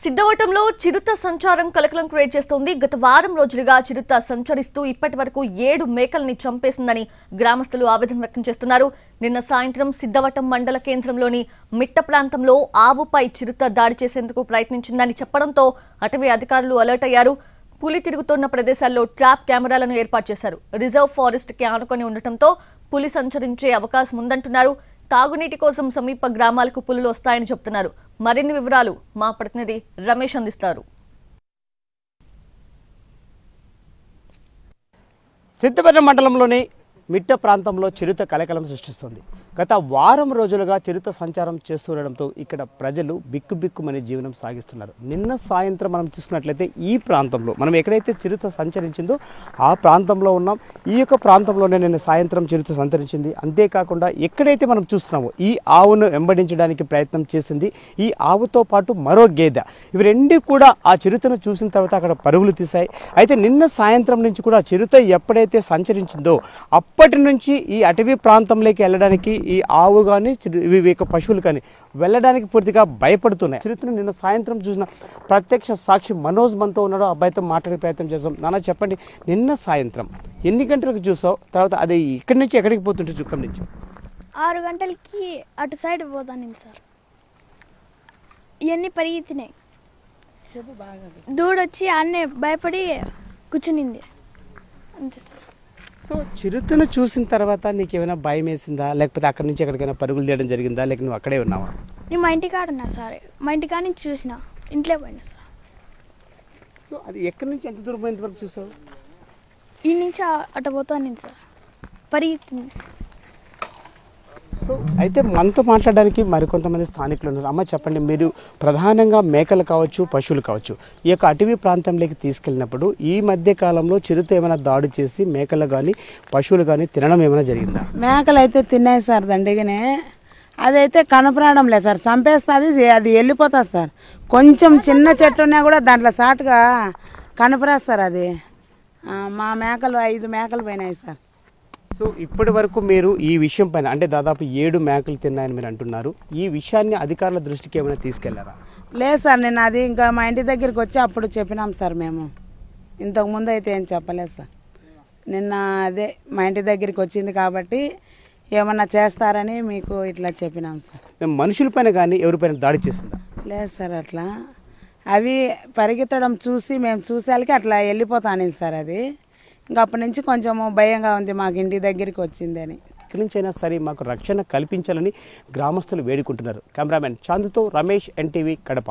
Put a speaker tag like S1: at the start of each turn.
S1: సిద్ధవటంలో చిరుత సంచారం కలకలం క్రియేట్ చేస్తోంది. గత వారం రోజులుగా చిరుత సంచరిస్తూ ఇప్పటివరకు 7 మేకల్ని చంపేసిందని గ్రామస్తులు ఆవేదన వ్యక్తం చేస్తున్నారు. నిన్న సాయంత్రం సిద్ధవటం మండల కేంద్రంలోని మిట్ట ప్రాంతంలో ఆవుపై చిరుత దాడి చేసేందుకు ప్రయత్నించిందని చెప్పడంతో అటవీ అధికారులు అలర్ట్ అయ్యారు. పులి తిరుగుతున్న ప్రదేశాల్లో ట్రాప్ కెమెరాలను ఏర్పాటు చేశారు. రిజర్వ్ ఫారెస్ట్ కి ఆనుకొని ఉండటంతో పులి సంచరించే అవకాశం ఉందంటున్నారు. తాగునీటి కోసం సమీప గ్రామాలకు పులులు వస్తాయని చెబుతున్నారు. మరిన్ని వివరాలు మా ప్రతినిధి రమేష్ అందిస్తారు.
S2: సిద్ధవటం మండలంలోని మిట్ట ప్రాంతంలో చిరుత కలకలం సృష్టిస్తుంది. గత వారం రోజులుగా చిరుత సంచారం చేస్తుండడంతో ఇక్కడ ప్రజలు బిక్కుబిక్కుమని జీవనం సాగిస్తున్నారు. నిన్న సాయంత్రం మనం చూసుకున్నట్లయితే ఈ ప్రాంతంలో మనం ఎక్కడైతే చిరుత సంచరించిందో ఆ ప్రాంతంలో ఉన్నాం. ఈ యొక్క ప్రాంతంలోనే నిన్న సాయంత్రం చిరుత సంచరించింది. అంతేకాకుండా ఎక్కడైతే మనం చూస్తున్నామో ఈ ఆవును వెంబడించడానికి ప్రయత్నం చేసింది. ఈ ఆవుతో పాటు మరో గేదె, ఇవి రెండు కూడా ఆ చిరుతను చూసిన తర్వాత అక్కడ పరుగులు తీశాయి. అయితే నిన్న సాయంత్రం నుంచి కూడా చిరుత ఎప్పుడైతే సంచరించిందో అప్పటి నుంచి ఈ అటవీ ప్రాంతంలోకి వెళ్ళడానికి ఈ ఆవు కానీ ఇవి పశువులు కానీ వెళ్ళడానికి పూర్తిగా భయపడుతున్నాయి. చిరుతను నిన్న సాయంత్రం చూసిన ప్రత్యక్ష సాక్షి మనోజ్ మనతో ఉన్నాడు. అబ్బాయితో మాట్లాడే ప్రయత్నం చేస్తాం. నాన్న చెప్పండి, నిన్న సాయంత్రం ఎన్ని గంటలకు చూసావు? తర్వాత అది ఇక్కడి నుంచి ఎక్కడికి పోతుంటే చుక్కం నుంచి
S3: 6 గంటలకి అటు సైడ్ పోతాను సార్. ఇవన్నీ పరిగెత్తినాయి. దూడొచ్చి అన్నీ భయపడి కూర్చునింది అంతే సార్.
S2: సో చిరుతను చూసిన తర్వాత నీకు ఏమైనా భయం వేసిందా, లేకపోతే అక్కడి నుంచి ఎక్కడికైనా పరుగులు తీయడం జరిగిందా, లేక నువ్వు అక్కడే ఉన్నావా?
S3: నేను మా ఇంటికాడ ఉన్నా సార్. మా ఇంటికాడ నుంచి చూసిన, ఇంట్లో పోయినా సార్.
S2: సో అది ఎక్కడి నుంచి ఎంత దూరం పోయినంత వరకు చూసావు?
S3: ఈ నుంచి అటు పోతాను సార్, పరిగెత్తింది.
S2: సో అయితే మనతో మాట్లాడడానికి మరికొంతమంది స్థానికులు ఉన్నారు. అమ్మ చెప్పండి, మీరు ప్రధానంగా మేకలు కావచ్చు, పశువులు కావచ్చు, ఈ యొక్క అటవీ ప్రాంతంలోకి తీసుకెళ్ళినప్పుడు ఈ మధ్య కాలంలో చిరుత ఏమైనా దాడి చేసి మేకలు కానీ పశువులు కానీ తినడం ఏమైనా జరిగిందా?
S4: మేకలు అయితే తిన్నాయి సార్ దండిగానే. అదైతే కనపడడం లేదు సార్. చంపేస్తుంది, అది వెళ్ళిపోతుంది సార్. కొంచెం చిన్న చెట్టు ఉన్నా కూడా దాంట్లో సాటుగా కనపరాదు సార్. అది మా మేకలు 5 మేకలు పోయినాయి సార్.
S2: సో ఇప్పటి వరకు మీరు ఈ విషయం పైన అంటే దాదాపు 7 మేకలు తిన్నాయని మీరు అంటున్నారు. ఈ విషయాన్ని అధికారుల దృష్టికి ఏమైనా తీసుకెళ్లారా?
S4: లేదు సార్, నేను అది ఇంకా మా ఇంటి దగ్గరికి వచ్చి అప్పుడు చెప్పినాం సార్. మేము ఇంతకుముందు అయితే ఏం చెప్పలేదు సార్. నిన్న అదే మా ఇంటి దగ్గరికి వచ్చింది కాబట్టి ఏమన్నా చేస్తారని మీకు ఇట్లా చెప్పినాం సార్.
S2: మనుషులపైన కానీ ఎవరిపైన దాడి చేసిందా?
S4: లేదు సార్, అట్లా అవి పరిగెత్తడం చూసి మేము చూసేళ్ళకి అట్లా వెళ్ళిపోతాను సార్. అది ఇంకా అప్పటి నుంచి కొంచెము భయంగా ఉంది మాకు, ఇంటి దగ్గరికి వచ్చింది అని.
S2: ఇక్కడి నుంచైనా సరే మాకు రక్షణ కల్పించాలని గ్రామస్తులు వేడుకుంటున్నారు. కెమెరామెన్ చాందుతో రమేష్, NTV, కడప.